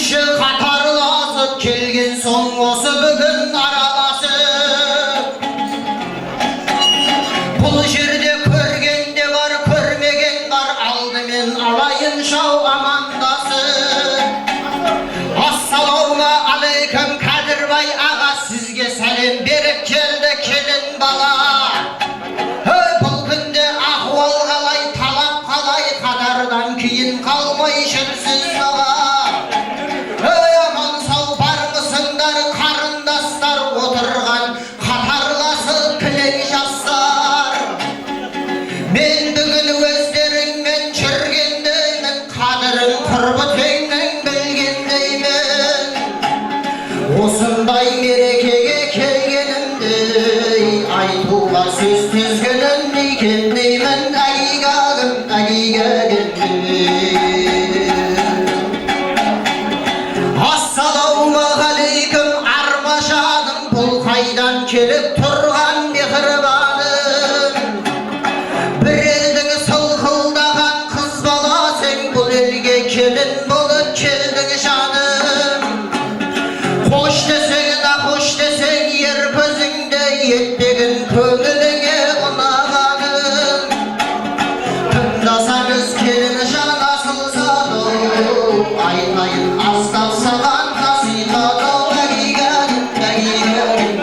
kişi katarlasıp kelgen soň osu bugün aralasıp bul jerde körgende var körmegen var aldymen alayın şaw amandasıp Assalamu aleyküm Kadirbay ağa sizge selam berip geldi kelin bala bu günde ahval qalay talap qalay kadardan keyin kalmay şersiz bala aman sağ barmısınlar karındaslar oturgan katarlası pilek jassar men bugün özlerinden çürgendeymen kadırın kurbuteğinden bilgendeymen osunday merekege kelgenimde aytuğa söz tüzgünüm dikendeymen agigagım agigagım Assalamu aleyküm armaşadım bul kaydan kelip turgan mehribanım bir eldiň sılkıldagan kız bala sen bul elge kelin bolup keldin şanım hoş deseň da hoş deseň yer közüňde yetdegin köňüliňe onaganım tındasaňyz kelin şan asylsado aytaýyn astalsagan nasihado agigagym agigagym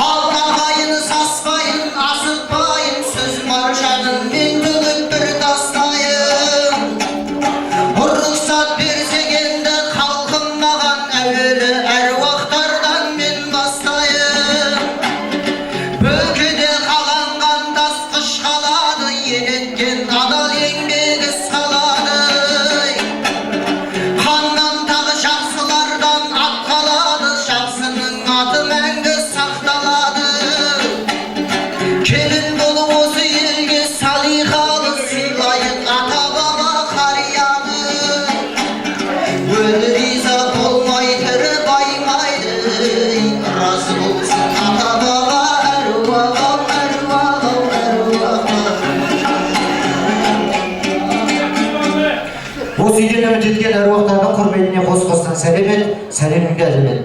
Ağlamaýyn saspaýyn asytpaýyn söz marşadyn men tügüp bir dastaýyn ruhsat berseňende halkym magan äweli erwaktardan men bastaýyn bölkede kalangan das kışkalady yenetken adal ýeňbegi salady kandan tagy şahsylardan atkalady şahsynyň aty mäňgi saklady kelin bolup osu elge salihaly sylaýyn ata baba karýady öldü riza bolmay tiri baymaydy razy bolsun ata baba erwagam erwagam erwagam Bu süýgenime jetken erwagtaryň hurmetine goşgosdan selam et, selamyňy alyp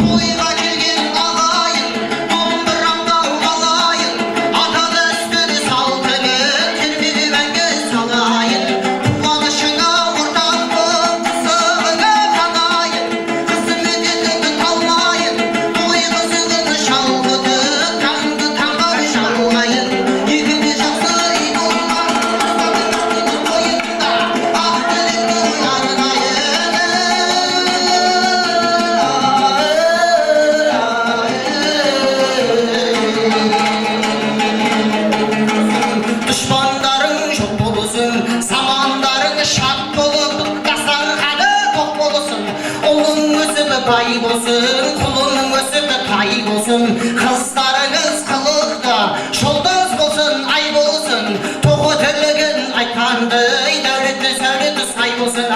Toyga kelgen agayyn, domburamda ugalayyn, ata döstüri saltyny tirmidi mäňge salayyn. Kuwanyşyňa urdan bolup, sygyňa kanaýyn, kysymydyňy talmaýyn, toy gyzygyny şalgydyp, taňdy taňar şalgaýyn. Ýigidi jaksy bolman, sadyň toýunda, ak dilekdi uýarnaýyn. Düşmandaryň şok bolusun, samandaryň şat bolup, dastanhada tok bolusun. Oğluň ösüp bay bolsun, kulunyň ösüp tay bolsun. Kızlaryňyz kılykda, şoldoz bolsun, ay bolsun. Toku terlegen aytandy, döwletli söwleti say bolsun.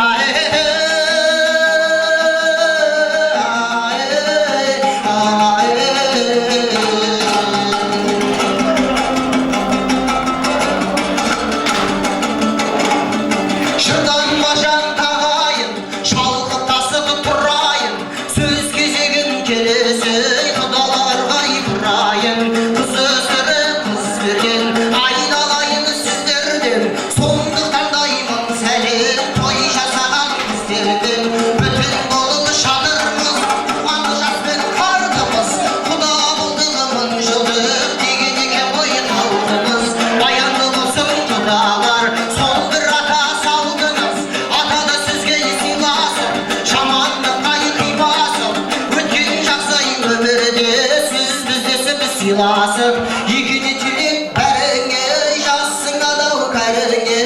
Şırdan başan tagayın, şalkı tasıp turayın, söz gezegin kelesi, kıdalarga yıprayın, kızı sırı kız vergen, aydalayın sizlerden, sonduktan daymın selim, toy jasagan kızlerden, bütün bolup şadırmız, kuwanjasmen kardymız, kuda buldygymyň jylyp, degedeke boyun aldymız, bayanlı bolsun kudalar, son bir ata saldınız, ata da sizge silasın, şamanlı kayıt ibasın, ötken jaksayın ömürde, siz bizdesi biz silasın, yigidi tilip bäriňe, jassın adaw karyňe,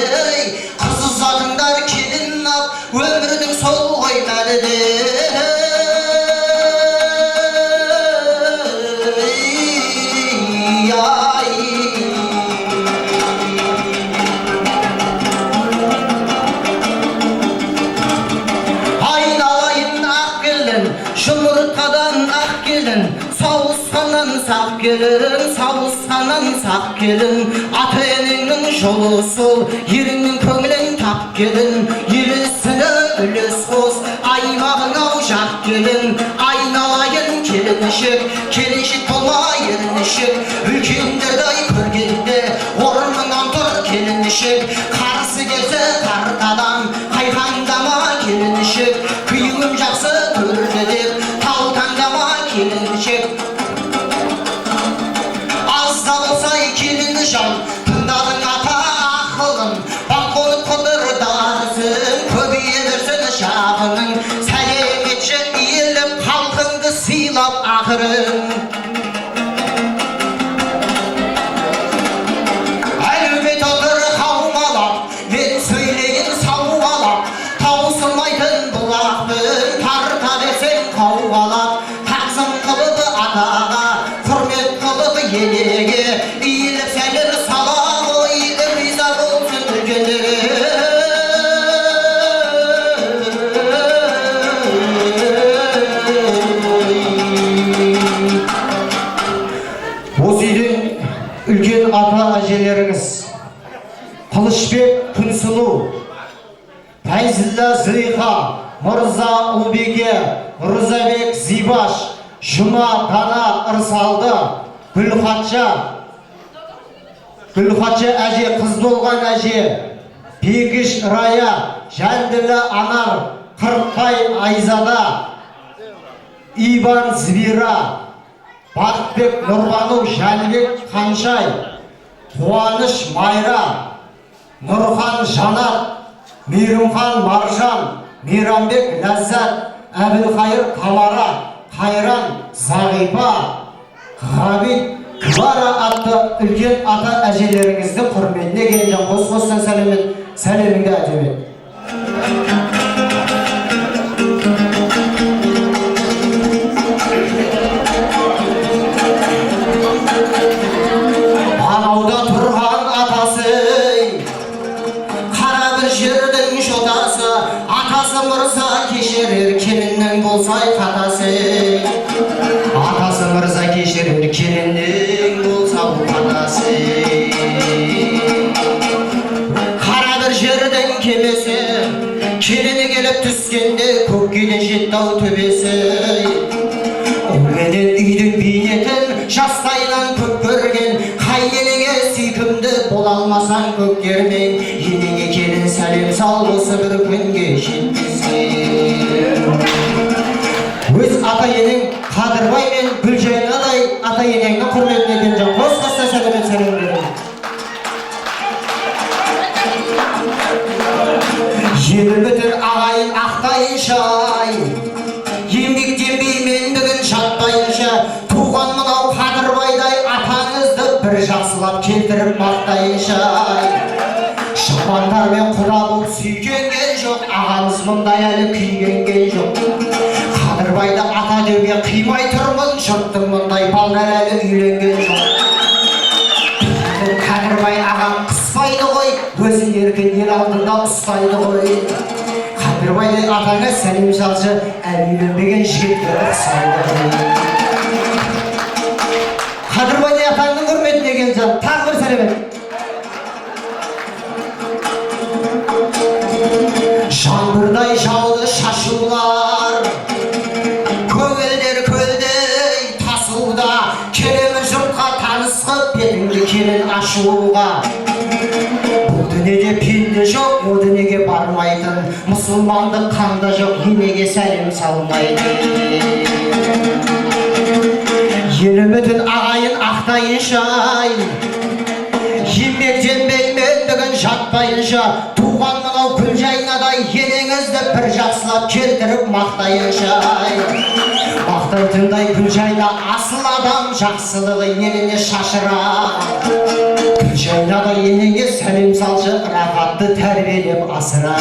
kızı zadyňdar kelin ap, ömrüniň sol goýmalydy. gelin, savuskandan sak gelin, savuskandan sak gelin. Ata eninin jolu sol, yerinin köngülün tap gelin. Yerisini üles boz, aymağına uşak gelin. Aynalayın kelinişik, kelinişik olma yerinişik. Ülkenderde körgende, ormandan dur kelinişik. Karısı gelse kartadan, kayhandama kelinişik. Kıyığım jaksı tördedir, tavtandama kelinişik. Az da olsa ikilin şan, tındadın ata akılın. Bak onu kudur dağırsın, köbeyelirsin şahının. Selim için eğilip halkındı silap ahırın. Elbet otur kavmalap, ben söyleyin savvalap. Tavsılmaydın bulaktın, tarta desen kavvalap. Takzım kılıdı atağa, hürmet kılıdı yenege. İyilip selir salamı, iyilip riza olsun ülkeleri. Bu sizin ülken ata ajeleriniz Kılıçbek Künsulu, Fayzilla Zıyha, Mırza Ubege, Rızabek Zibaş, Juma Dana Irsaldı, Gülxatça әже, kız bolgan әже, Pekiş Raya, Jandila Anar, Kırkay Ayzada, İban Zvira, Bakbek Nurbanov, Janibek Kanşay, Kuanış Mayra, Nurhan Janat, Mirimхан Marjan, Miramбек Lazzat, Әбілқайыр Тамара, Қайран Зағипа, Ғабит Квара атты үлкен ата әжелеріңізді құрметіне келген қос-қостан сәлеміңді әдемет. Ағауда тұрған атасы, қара бір жердің жотасы, атасы мырза кешірер, келіннің болсай қатасы. Атасы мырза кешірер, келіннің болса қатасы. Қара бір жердің кемесі, келіні келіп түскенде, көккеден жетті ау төбесі. Өлгенен үйдің бейнетін жастайынан көп көрген, қайненеңе сүйкімді бола алмасаң көктермен, енеңе келін сәлем сал осы бір күнге жеткізген. Өз ата енең Қадырбай мен Гүлжайнадай ата енеңнің құрметіне келген қос-қоста сәлем беремін. Жебір бітір ағайын ақтайыншай, еңбектенбеймен бүгін жатпайынша, туған мынау Қадырбайдай атаңызды бір жақсылап келтіріп мақтайыншай. Шапандармен құда болып сүйкенген жоқ, ағамыз мұндай әлі күйгенген жоқ. Қадырбайды ата деуге қимай тұрмын, жұрттың мұндай балдар әлі үйленген жоқ. Қадырбай ағам қыспайды ғой, өзін еркін ел алдында ұстайды ғой. Қадырбайдай атаңа сәлем салшы, әлі үйленбеген жігіттер ұқсайды. Қадырбайдай атаңның құрметіне келген тағы бір сәлем. Жаңбырдай жауды шашулар, көңілдер көлдей тасуда, келемін жұртқа танысқып, бетіңді келін ашуға. Бұл дүниеде пенде жоқ, бұл дүниеге бармайтын, мұсылмандық қанда жоқ, енеге сәлем салмайтын. Елім бүтін ағайын ақтайыншай, еңбектенбеймен бүгін жатпайынша, туған мынау Гүлжайнадай енеңізді бір жақсылап келтіріп мақтайыншай. Мақтайтындай Гүлжайна асыл адам, жақсылығы енеңе шашыра. Гүлжайнадай енеңе сәлем салшы, рахатты тәрбиелеп асыра.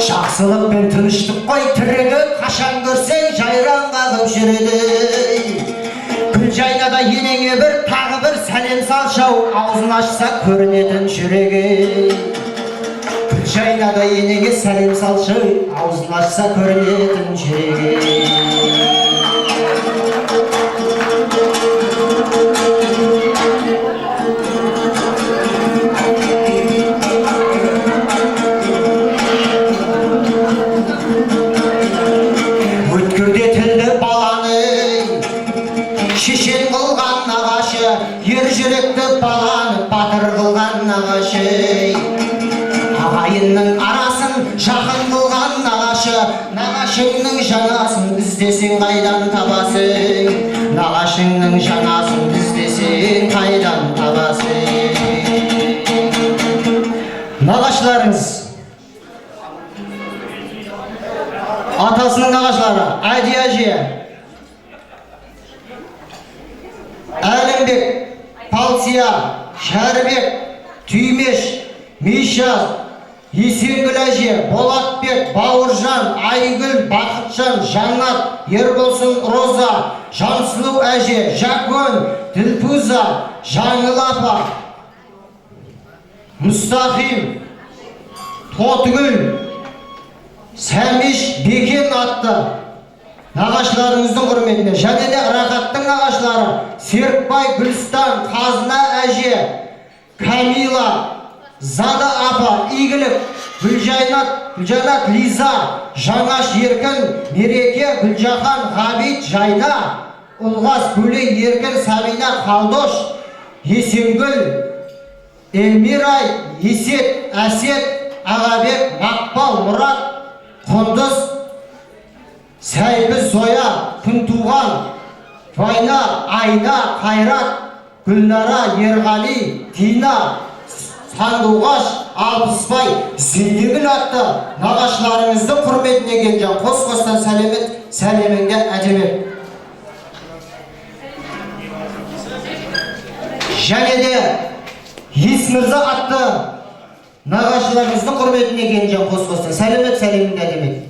Жақсылық пен тыныштық қой тірегі, қашан көрсең жайраң қағып жүреді. Гүлжайнада енеңе бір тағы бір сәлем салшау, аузын ашса көрінетін жүрегі. жайнада енеге сәлем салшы, аузын ашса көрінетін жүрегі. Өткірде тілді баланы шешен қылған нағашы, ер жүректі баланы батыр қылған нағашы. Ағайынның арасын жақын қылған нағашы, нағашыңның жанасын іздесең қайдан табасың? Нағашыңның жанасын іздесең қайдан табасың? Нағашыларыңыз, атасының нағашылары Әди әже, Әлімбек, Палсия, Шәрібек, Түймеш, Миша, Есенгүл әже, Болатбек, Бауыржан, Айгүл, Бақытжан, Жаннат, Ерболсын, Роза, Жансұлу әже, Жакон, Ділпуза, Жаңыл апа, Мұстақим, Тотгүл, Сәмеш, Бекен атты нағашыларыңыздың құрметіне, және де Рақаттың нағашылары Серікбай, Гүлстан, Қазына әже, Камила, Зада апа, Игілік, Гүлжанат, Лиза, Жаңаш, Еркін, Мереке, Гүлжахан, Ғабит, Жайна, Ұлғас, Бөле, Еркін, Сабина, Қалдош, Есенгүл, Элмирай, Есет, Әсет, Ағабек, Мақпал, Мұрат, Құндыз, Сәйбіз, Зоя, Күнтуған, Вайна, Айна, Қайрат, Гүлнара, Ерғали, Дина, Сандуғаш, Алпысбай, Зейнегүл атты нағашыларыңыздың құрметіне келген қос-қостан сәлеміңді әдемет. Және де Есмірза атты нағашыларыңыздың құрметіне келген қос-қостан сәлеміңді әдемет.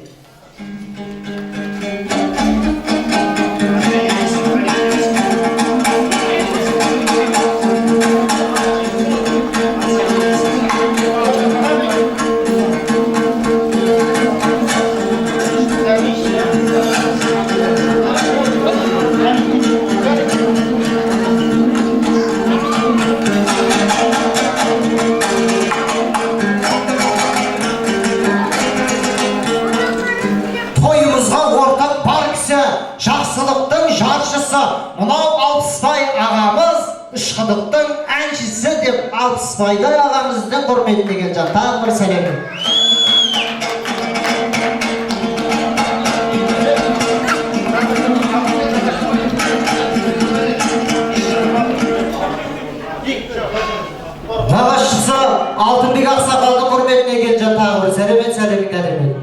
Жақсылықтың жаршысы мынау Алпысбай ағамыз, ұшқыдықтың әншісі деп Алпысбайдай ағамыздың құрметіне келген тағы бір сәлем. Нағашысы Алтынбек Ақсақалдың құрметіне келген тағы бір сәлеміңді әдемет.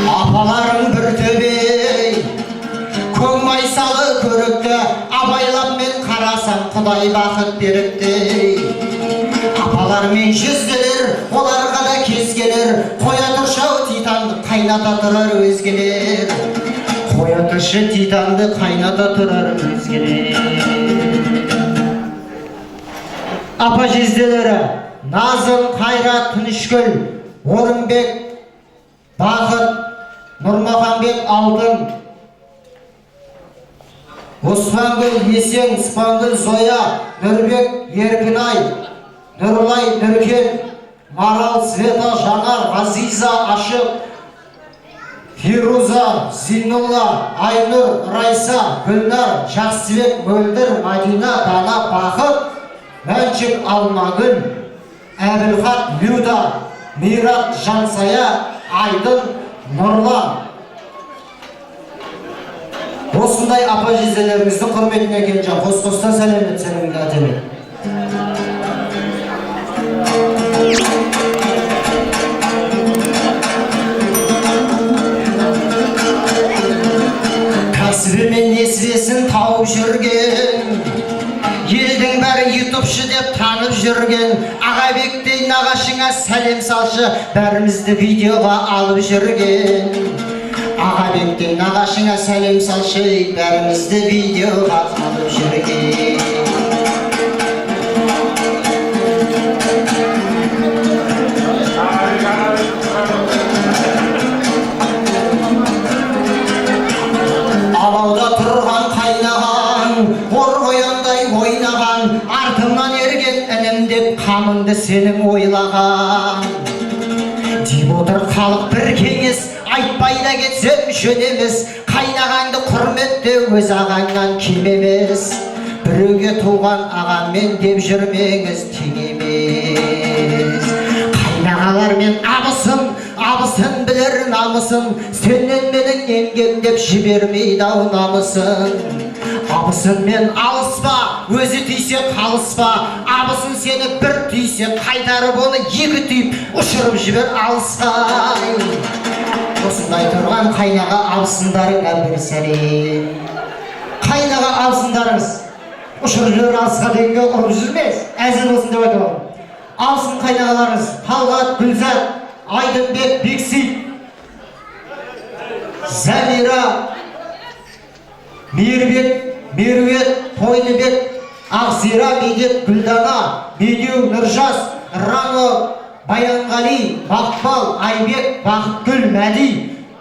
Апаларың бір төбей, көң майсалы көрікті, абайлап мен қарасам Құдай бақыт беріпті. Апалармен жүзгелер, оларға да кезгелер, қоя тұршау титанды қайната тұрар өзгелер. Қоя тұршы титанды қайната тұрар өзгелер. Апа жезделері Назым, Қайрат, Түнішкүл, Орынбек, Бақыт, Нұрмаханбет, Алтын, Османгүл, Есен, Спангүл, Зоя, Нұрбек, Еркінай, Нұрлай, Нұркен, Марал, Света, Жанар, Ғазиза, Ашық, Фируза, Зейнулла, Айнұр, Райса, Гүлнар, Жақсыбек, Мөлдір, Мадина, Дана, Бақыт, Мәншік, Алмагүл, Әбілхат, Люда, Мират, Жансая, Айдын, Нұрлан. Осындай апа жезделеріміздің құрметіне келген қос-қостан сәлеміңді әдемет. Кәсібі мен несібесін тауып жүрген, елдің бәрі ютубшы деп танып жүрген, Ағабектей нағашыңа сәлем салшы, бәрімізді видеоға алып жүрген. Ağabek'ten nağaşına səlem salшы, bərімізді videoға қалып жүрген. Алауда тұрған қайнаған, ор қояндай ойнаған, артымнан ерген інім деп қамыңды сенің ойлаған. Деп отыр халық бір кеңес, айтпай да кетсем жөн емес, қайнағанды құрметте өз ағаңнан кем емес. Біреуге туған ағаммен деп жүрмеңіз, тең емес. Қайнағалармен абысын, абысын білер намысын, сенен менің енгем деп жібермейді ау намысын. Абысынмен алыспа, өзі түйсе қалыспа, абысын сені бір түйсе қайтарып оны екі түйіп ұшырып жібер алысқа. Осындай тұрған қайнаға абысындарыңа бір сәлем. Қайнаға абысындарыңыз ұшырып жібер алысқа дегенге ұрып жүрмес, әзір болсын деп айтып отырмын. Алсын қайнағаларыңыз Талғат, Гүлзат, Айдынбек, Бексейіт, Замира, Мейірбек, Мерует, Тойлыбек, Ақсира, Медет, Гүлдана, Медеу, Нұржас, Рано, Баянғали, Бақпал, Айбек, Бақытгүл, Мәди,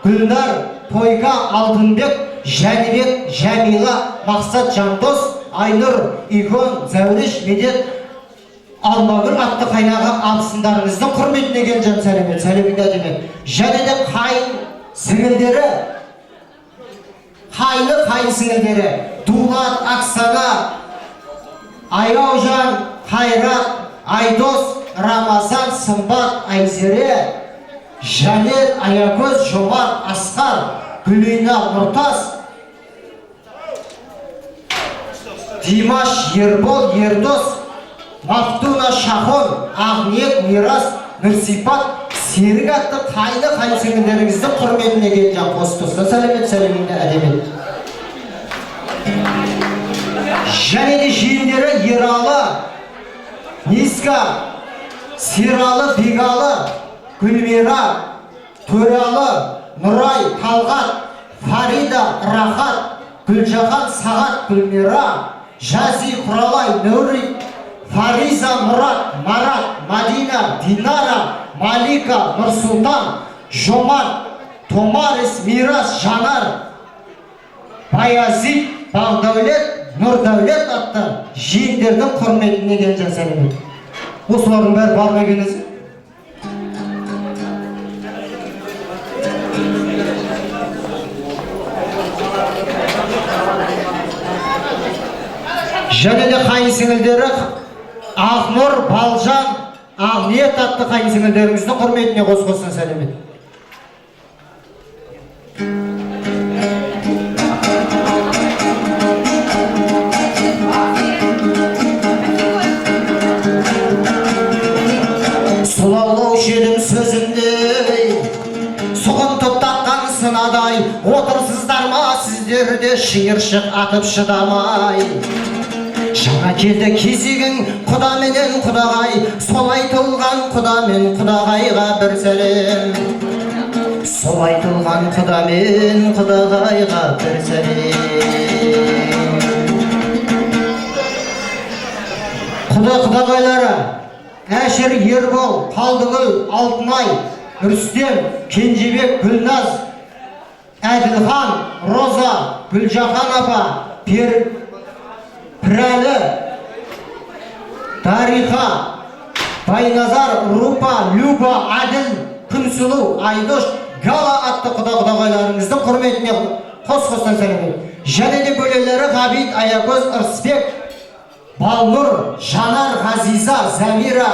Гүлнар, Тойка, Алтынбек, Жәнібек, Жәмила, Мақсат, Жандос, Айнұр, Игон, Зәуреш, Медет, Алмагүл атты қайнаға абысындарыңыздың құрметіне келген сәлемет, сәлеміңді әдемет. Және де қайын сіңілдері, қайын сіңілдері, Дулат, Ақсана, Аяужан, Қайрат, Айдос, Рамазан, Сымбат, Айзере, Жанет, Аякөз, Жомар, Асқар, Гүлина, Нұртас, Димаш, Ербол, Ердос, Мафтуна, Шахон, Ақниет, Мирас, Нұрсипат, Серік атты қайын сіңілдеріңіздің құрметіне келген қостосына сәлемет, сәлеміңді әдемет. Және де жиендері Ералы, Ниска, Сералы, Бегалы, Гүлмира, Төралы, Нұрай, Талғат, Фарида, Рахат, Гүлжахан, Сағат, Гүлмира, Жази, Құралай, Нөри, Фариза, Мұрат, Марат, Мадина, Динара, Малика, Нұрсултан, Жомар, Томарис, Мирас, Жанар, Баязит, Бағдаулет, Нұрдаулет атты жиендердің құрметіне келген сәлемет. Осылардың бәрі бар ма екенсіз? Және де қайын сіңілдері Ақнұр, Балжан, Ақниет атты қайын сіңілдеріңіздің құрметіне қос-қосын сәлемет. Сұлаулаушы едім сөзімді, сұғын топтаққан сынадай, отырсыздар ма сіздерде шиыршық атып шыдамай. Жаңа келді кезегің құда менен құдағай, сол айтылған құда мен құдағайға бір сәлем. Сол айтылған құда мен құдағайға бір сәлем. Құда-құдағайлары Әшір, Ербол, Қалдығыл, Алтынай, Рүстем, Кенжебек, Гүлназ, Әділхан, Роза, Гүлжахан апа, Пірәлі, Дариха, Байназар, Рупа, Люба, Әділ, Күнсұлу, Айдош, Гала атты құда-құдағайларыңыздың құрметіне қос-қостан сәлемет. Және де бөлелері Ғабит, Аякөз, Ырысбек, Балнұр, Жанар, Ғазиза, Замира,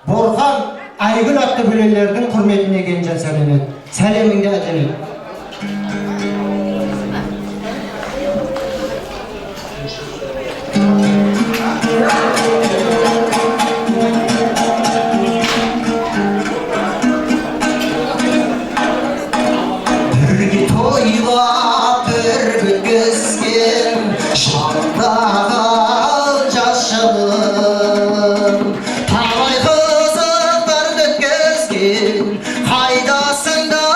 Борхан, Айгүл атты бөлелердің құрметіне келген сәлемет. Сәлеміңді әдемет. Бірге тойлап, бір күткізген, шақтаған жас жылым. Талай қызықтарды өткізген, қайдасыңдар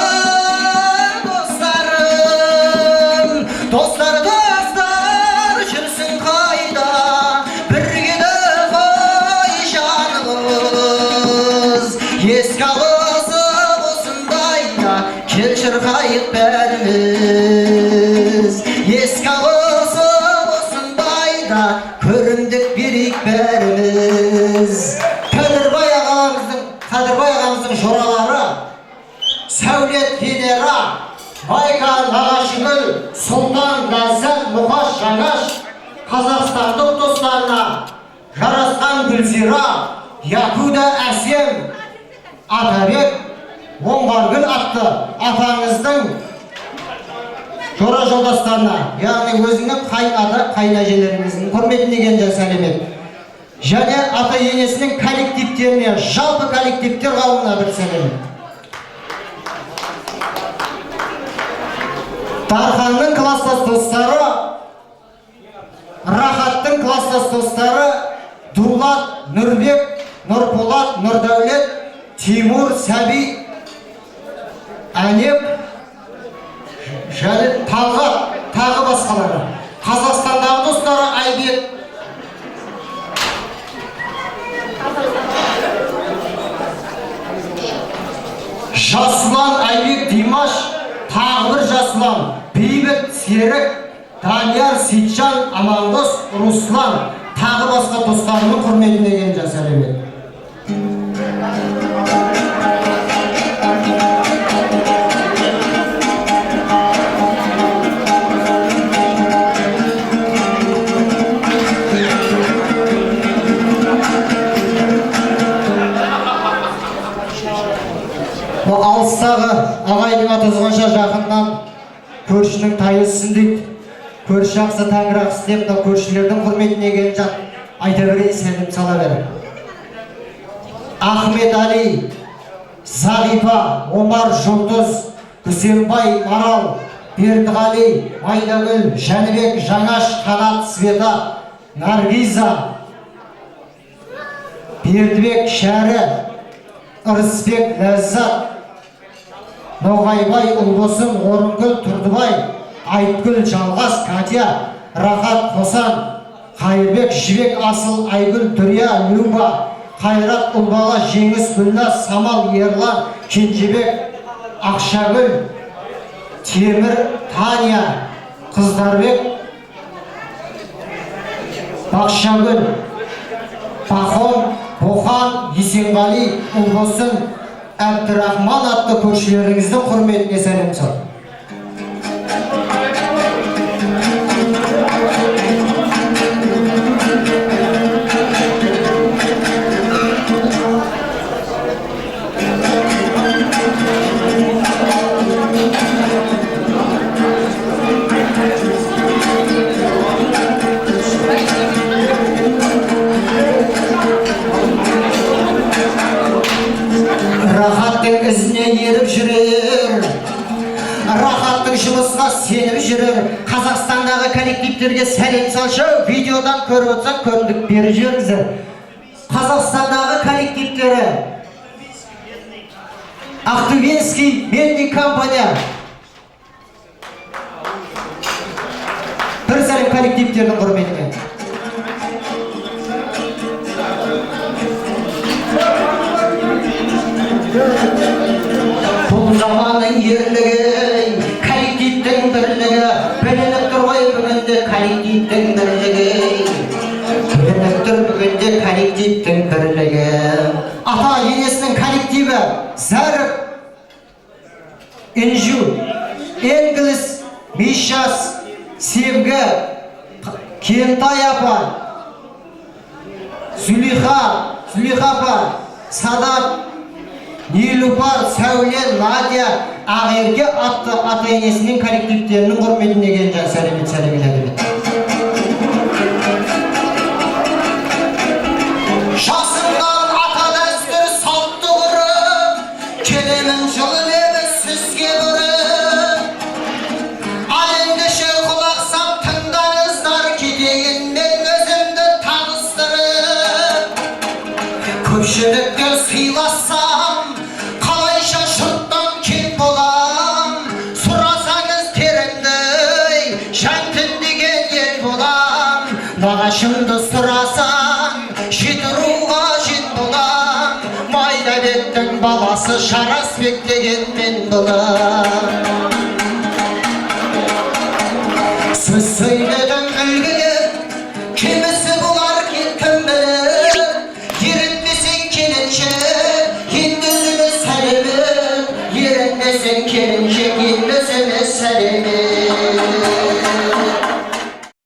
Sultan, Ләззат, Мұқаш, Жаңаш, қазақстандық достарына, жарасқан Гүлзира, Якуда, Әсем, Атабек, Оңғаргүл атты атаңыздың жора жолдастарына, яғни өзіңнің қайын ата, қайын әжелеріңіздің құрметіне келген сәлемет. Және ата енесінің коллективтеріне, жалпы коллективтер қауымына бір сәлемет. Тарханның класстас достары, Рахаттың класстас достары, Дулат, Нұрбек, Нұрполат, Нұрдәулет, Тимур, Сәби, Әнеп, және Талғат, тағы басқалары. Қазақстандағы достары Айбек, Жасұлан, Айбек, Димаш, тағы бір Жасұлан, Бейбіт, Серік, Данияр, Сейтжан, Амандос, Руслан, тағы басқа достарының құрметіне келген сәлемет. Алыстағы ағайдың атызғанша жақыннан көршінің тайылсын дейді. Көрші ақсы тәңір ақсы деп, көршілердің құрметіне келген жат айта берейін, сәлем сала бер. Ахмет Али, Зағипа, Омар, Жұлдыз, Күсенбай, Марал, Бердіғали, Майдагүл, Жәнібек, Жаңаш, Қанат, Света, Наргиза, Бердібек, Шәрі, Ырысбек, Ләззат, Ноғайбай, Ұлбосын, Орынгүл, Тұрдыбай, Айтгүл, Жалғас, Катя, Рахат, Қосан, Қайырбек, Жібек, Асыл, Айгүл, Дүрия, Люба, Қайрат, Ұлбала, Жеңіс, Гүлназ, Самал, Ерлан, Кенжебек, Ақшагүл, Темір, Таня, Қыздарбек, Бақшагүл, Пахон, Бохан, Есенғали, Ұлбосын, Әбдірахман атты көршілеріңіздің құрметіне сәлем сал. Рахаттың ізіне еріп жүрер, Рахаттың жұмысына сеніп жүрер. Қазақстандағы коллективтерге сәлем салшы. Видеодан көріп отырсаң, көрімдік бері жүріңіздер. Қазақстандағы коллективтері Ақтөбенский медный компания. Бір сәлем коллективтердің құрметіне. Бұл заманның ерлігі, коллективтің бірлігі, білініп тұр ғой бүгінде коллективтің бірлігі. Білініп тұр бүгінде коллективтің бірлігі. Ата енесінің коллективі Зәріп, Инжу, Енгіліс, Мишас, Sevgi, Kenтай апа, Züleyha апа, Садап, Нилупар, Сәуле, Надя, Ағерге атты ата енесінің коллективтерінің құрметіне келген сәлемет әдебиет. Жасымнан ата дәстүр салтты құрып, келемін жылы лебі сізге бұрып. Әлемдеше құлақсап тыңдаңыздар, кетейін мен өзімді таныстырып. Көпшілікке сыйласам, қалайша жұрттан кем болам. Сұрасаңыз терімді, жәнтін деген ел болам. Нағашымды сұрасаң, жеті руға жет болам. Майдабектің баласы Жарасбек деген мен болам.